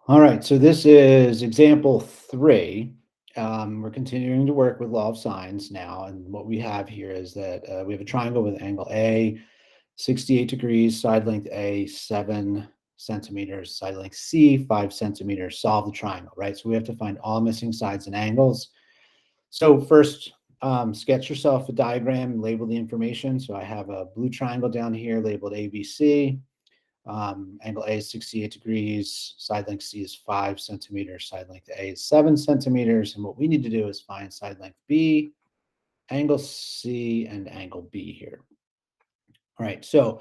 All right, so this is example 3. We're continuing to work with law of sines now, and what we have here is that we have a triangle with angle A, 68 degrees, side length A, 7 centimeters, side length C, 5 centimeters. Solve the triangle, right? So we have to find all missing sides and angles. So first, sketch yourself a diagram, label the information. So I have a blue triangle down here labeled ABC. Angle A is 68 degrees, side length C is 5 centimeters, side length A is 7 centimeters. And what we need to do is find side length B, angle C, and angle B here. All right, so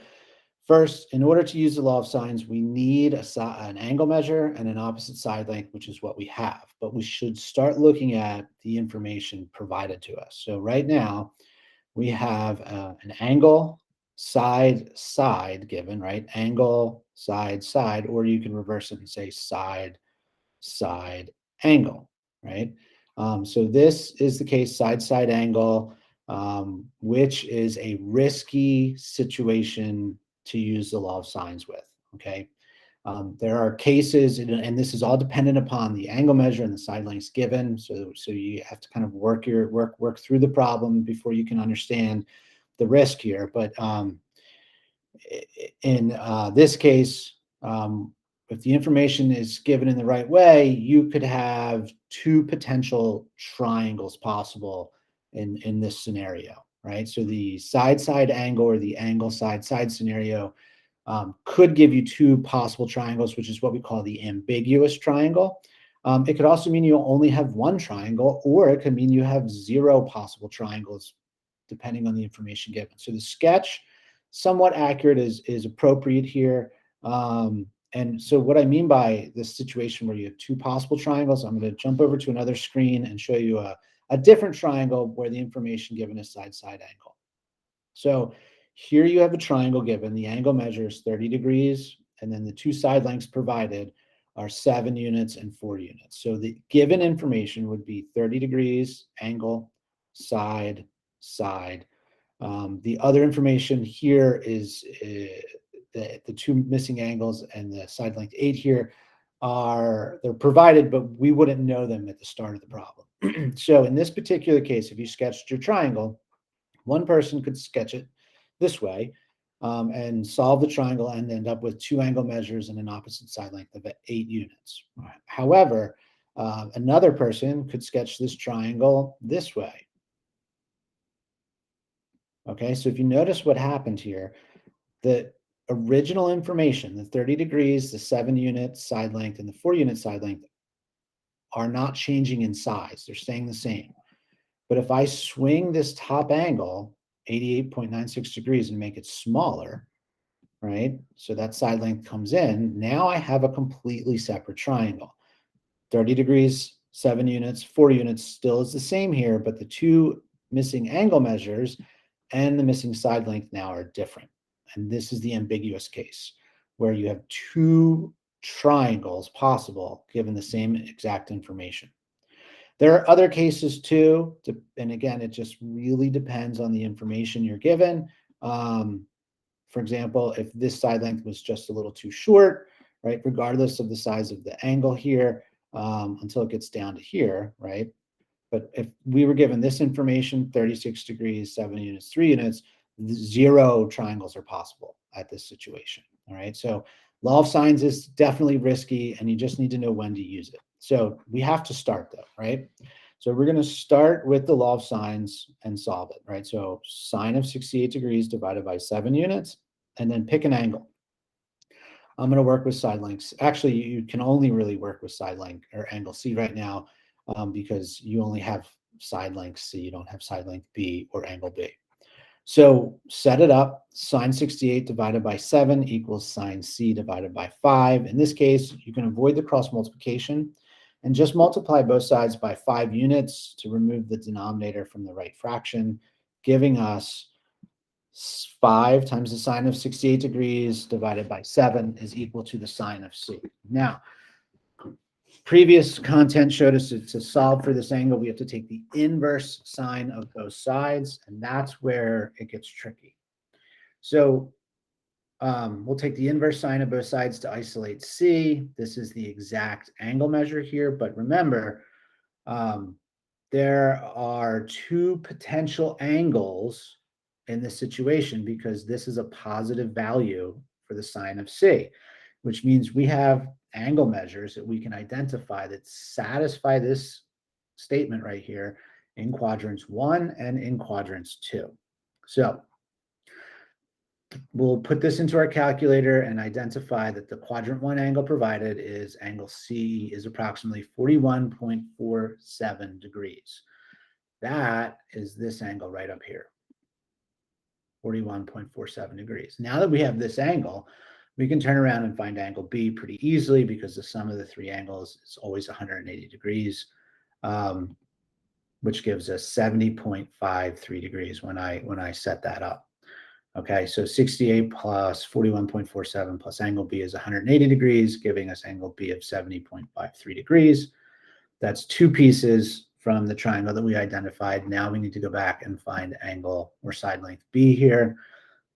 first, in order to use the law of sines, we need an angle measure and an opposite side length, which is what we have. But we should start looking at the information provided to us. So right now, we have an angle, side, side given, right? Angle, side, or you can reverse it and say side, side, angle, right? So this is the case, side angle, which is a risky situation to use the law of sines with, okay? There are cases, and this is all dependent upon the angle measure and the side lengths given. So you have to kind of work through the problem before you can understand the risk here. But in this case, if the information is given in the right way, you could have two potential triangles possible in this scenario, right? So the side angle or the angle side scenario could give you two possible triangles, which is what we call the ambiguous triangle. It could also mean you only have one triangle, or it could mean you have 0 possible triangles, depending on the information given. So the sketch, somewhat accurate, is appropriate here. And so what I mean by this situation where you have two possible triangles, I'm going to jump over to another screen and show you a different triangle where the information given is side angle. So here you have a triangle given. The angle measure is 30 degrees, and then the two side lengths provided are 7 units and 4 units. So the given information would be 30 degrees, angle, side. The other information here is the two missing angles and the side length 8 here they're provided, but we wouldn't know them at the start of the problem. So in this particular case, if you sketched your triangle, one person could sketch it this way and solve the triangle and end up with two angle measures and an opposite side length of 8 units. However, another person could sketch this triangle this way. Okay, so if you notice what happened here, the original information, the 30 degrees, the 7 unit side length, and the 4 unit side length are not changing in size. They're staying the same. But if I swing this top angle 88.96 degrees and make it smaller, right? So that side length comes in. Now I have a completely separate triangle. 30 degrees, 7 units, 4 units still is the same here, but the two missing angle measures and the missing side length now are different. And this is the ambiguous case where you have two triangles possible given the same exact information. There are other cases too, and again, it just really depends on the information you're given. For example, if this side length was just a little too short, right, regardless of the size of the angle here, until it gets down to here, right? But if we were given this information, 36 degrees, 7 units, 3 units, 0 triangles are possible at this situation, all right? So law of sines is definitely risky, and you just need to know when to use it. So we have to start though, right? So we're going to start with the law of sines and solve it, right? So sine of 68 degrees divided by 7 units, and then pick an angle. I'm going to work with side lengths. Actually, you can only really work with side length or angle C right now because you only have side length C. You don't have side length B or angle B. So set it up. Sine 68 divided by 7 equals sine C divided by 5. In this case, you can avoid the cross multiplication and just multiply both sides by 5 units to remove the denominator from the right fraction, giving us 5 times the sine of 68 degrees divided by 7 is equal to the sine of C. Now, previous content showed us to solve for this angle, we have to take the inverse sine of both sides, and that's where it gets tricky. So We'll take the inverse sine of both sides to isolate C. This is the exact angle measure here, but remember, there are two potential angles in this situation because this is a positive value for the sine of C, which means we have angle measures that we can identify that satisfy this statement right here in quadrants 1 and in quadrants 2. So we'll put this into our calculator and identify that the quadrant 1 angle provided is angle C is approximately 41.47 degrees. That is this angle right up here, 41.47 degrees. Now that we have this angle, we can turn around and find angle B pretty easily because the sum of the three angles is always 180 degrees, which gives us 70.53 degrees when I set that up. Okay, so 68 plus 41.47 plus angle B is 180 degrees, giving us angle B of 70.53 degrees. That's two pieces from the triangle that we identified. Now we need to go back and find angle or side length B here.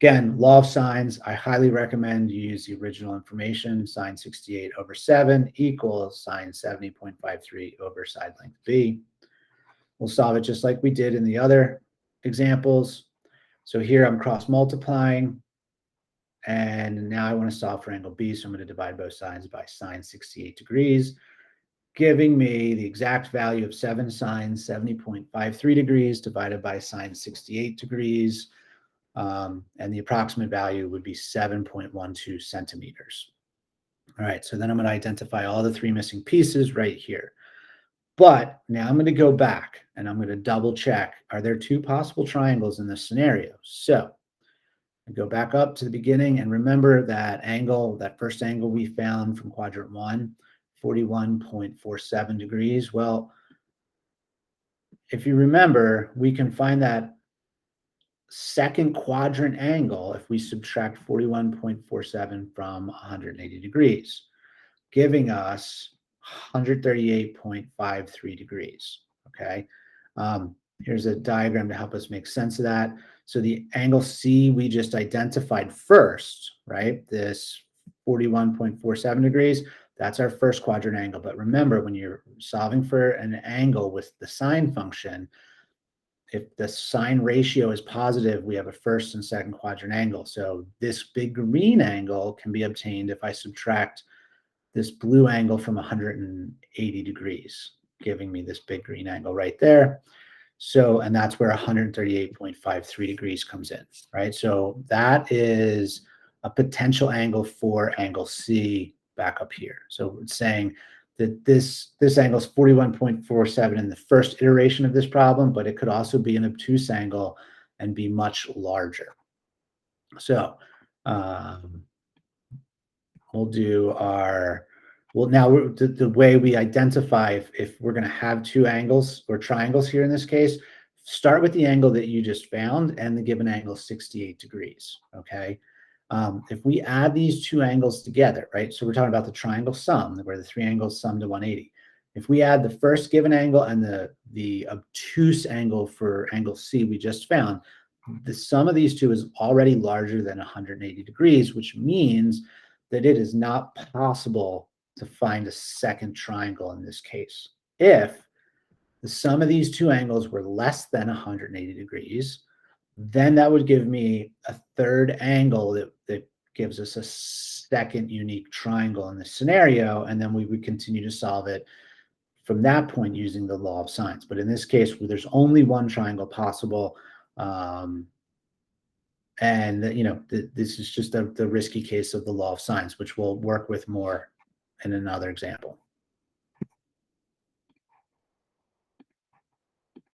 Again, law of sines, I highly recommend you use the original information. Sine 68 over 7 equals sine 70.53 over side length B. We'll solve it just like we did in the other examples. So here I'm cross multiplying, and now I want to solve for angle B. So I'm going to divide both sides by sine 68 degrees, giving me the exact value of 7 sine 70.53 degrees divided by sine 68 degrees. And the approximate value would be 7.12 centimeters. All right, so then I'm going to identify all the three missing pieces right here. But now I'm going to go back and I'm going to double check, are there two possible triangles in this scenario? So I go back up to the beginning and remember that angle, that first angle we found from quadrant 1, 41.47 degrees. Well, if you remember, we can find that second quadrant angle if we subtract 41.47 from 180 degrees, giving us 138.53 degrees. Okay. Here's a diagram to help us make sense of that. So the angle C we just identified first, right? This 41.47 degrees, that's our first quadrant angle. But remember, when you're solving for an angle with the sine function, if the sine ratio is positive, we have a first and second quadrant angle. So this big green angle can be obtained if I subtract this blue angle from 180 degrees, giving me this big green angle right there. So, and that's where 138.53 degrees comes in, right? So that is a potential angle for angle C back up here. So it's saying that this angle is 41.47 in the first iteration of this problem, but it could also be an obtuse angle and be much larger. So we'll do our, well, now the way we identify if we're going to have two angles or triangles here in this case, start with the angle that you just found and the given angle 68 degrees, okay? If we add these two angles together, right? So we're talking about the triangle sum, where the three angles sum to 180. If we add the first given angle and the obtuse angle for angle C we just found, the sum of these two is already larger than 180 degrees, which means that it is not possible to find a second triangle in this case. If the sum of these two angles were less than 180 degrees, then that would give me a third angle that gives us a second unique triangle in this scenario, and then we would continue to solve it from that point using the law of sines. But in this case, there's only one triangle possible, and this is just the risky case of the law of sines, which we'll work with more in another example.